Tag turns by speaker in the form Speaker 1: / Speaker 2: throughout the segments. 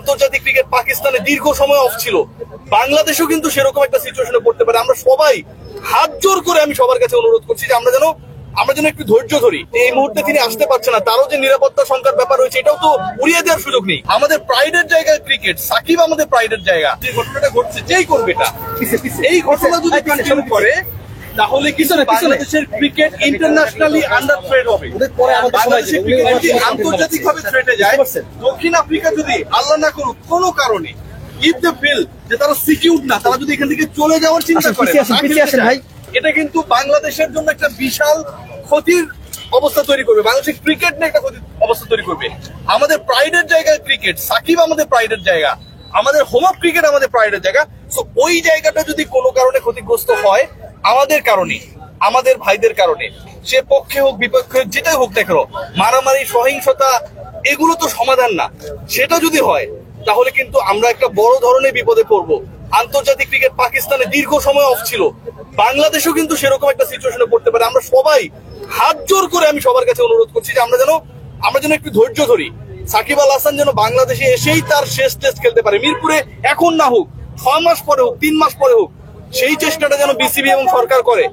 Speaker 1: আন্তর্জাতিক ক্রিকেট পাকিস্তানে দীর্ঘ সময় অফ ছিল, বাংলাদেশও কিন্তু সেরকম একটা সিচুয়েশনে পড়তে পারে। আমরা সবাই হাত জোর করে আমি সবার কাছে অনুরোধ করছি যে আমরা যেন একটু ধৈর্য ধরি। এই মুহূর্তে তিনি আসতে পারছে না, তারও যে নিরাপত্তা সংকট ব্যাপার রয়েছে এটাও তো উড়িয়ে দেওয়ার সুযোগ নেই। আমাদের প্রাইডের জায়গায় ক্রিকেট, সাকিব আমাদের প্রাইডের জায়গা। যে ঘটনাটা ঘটছে, যেই করবে এটা, এই ঘটনা যদি কন্টিনিউ করে তাহলে কিছু বাংলাদেশের ক্রিকেট ইন্টারন্যাশনালি আন্ডার থ্রেট হবে। বাংলাদেশের ক্রিকেট যদি আন্তর্জাতিকভাবে থ্রেটে যায়, দক্ষিণ আফ্রিকা যদি আল্লাহ না করুক কোনো কারণে ইফ দ্য ফিল যে তারা সিকিউর না, তারা যদি এখান থেকে চলে যাওয়ার চিন্তা করে, এটা কিন্তু বাংলাদেশের জন্য একটা বিশাল ক্ষতির অবস্থা তৈরি করবে। বাংলাদেশের ক্রিকেট নিয়ে একটা ক্ষতির অবস্থা তৈরি করবে। আমাদের প্রাইডের জায়গায় ক্রিকেট, সাকিব আমাদের প্রাইডের জায়গা, আমাদের হোম অফ ক্রিকেট আমাদের প্রাইডের জায়গা। সো ওই জায়গাটা যদি কোনো কারণে ক্ষতিগ্রস্ত হয়, আমাদের কারণে, আমাদের ভাইদের কারণে, সে পক্ষে হোক বিপক্ষে যেটাই হোক দেখো, মারামারি সহিংসতা এগুলো তো সমাধান না। সেটা যদি হয় তাহলে কিন্তু আমরা একটা বড় ধরনের বিপদে পড়বো। আন্তর্জাতিক ক্রিকেট পাকিস্তানে দীর্ঘ সময় অফ ছিল, বাংলাদেশও কিন্তু সেরকম একটা সিচুয়েশনে পড়তে পারে। আমরা সবাই হাত জোর করে আমি সবার কাছে অনুরোধ করছি যে আমরা যেন একটু ধৈর্য ধরি। সাকিব আল হাসান যেন বাংলাদেশে এসেই তার শেষ টেস্ট খেলতে পারে, মিরপুরে এখন না হোক, 6 মাস পরে হোক, 3 মাস পরে হোক, সেই চেষ্টাটা যেন বিসিবি এবং সরকার করে।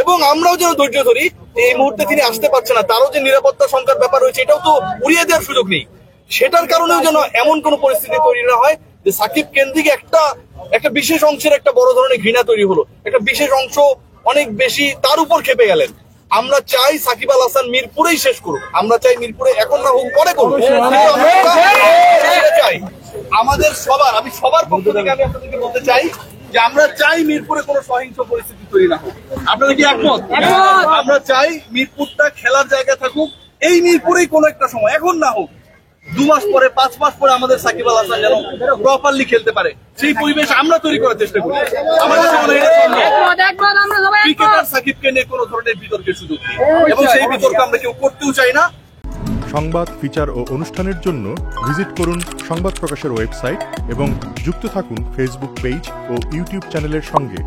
Speaker 1: এবং আমরাও যেন ধৈর্য ধরি। এই মুহূর্তে তিনি আসতে পারছে না, তারও যে নিরাপত্তা সংকট ব্যাপার রয়েছে এটাও তো উড়িয়ে দেওয়ার সুযোগ নেই। সেটার কারণেও যেন এমন কোন পরিস্থিতি তৈরি না হয় যে সাকিব কেন্দ্রিক একটা বিশেষ অংশের একটা বড় ধরনের ঘৃণা তৈরি হলো, একটা বিশেষ অংশ অনেক বেশি তার উপর খেপে গেলেন। আমরা চাই সাকিব আল হাসান মিরপুরেই শেষ করুক। আমরা চাই মিরপুরে এখন না হোক পরে করুক। চাই আমাদের সবার, আমি সবার পক্ষ থেকে আমি আপনাদেরকে বলতে চাই যে আমরা চাই মিরপুরে কোনো সহিংস পরিস্থিতি তৈরি না হোক। আপনারা কি একমত? আমরা চাই মিরপুরটা খেলার জায়গা থাকুক। এই মিরপুরেই কোনো একটা সময়, এখন না হোক, 2 মাস পরে, 5 মাস পরে আমাদের সাকিব আল হাসান যেন প্রপারলি খেলতে পারে, সেই পরিবেশ আমরা তৈরি করার চেষ্টা করি। আমাদের ক্রিকেটার সাকিবকে নিয়ে কোনো ধরনের বিতর্কের সুযোগ নেই এবং সেই বিতর্ক আমরা কেউ করতেও চাই না।
Speaker 2: সংবাদ, ফিচার ও অনুষ্ঠানের জন্য ভিজিট করুন সংবাদ প্রকাশের ওয়েবসাইট এবং যুক্ত থাকুন ফেসবুক পেজ ও ইউটিউব চ্যানেলের সঙ্গে।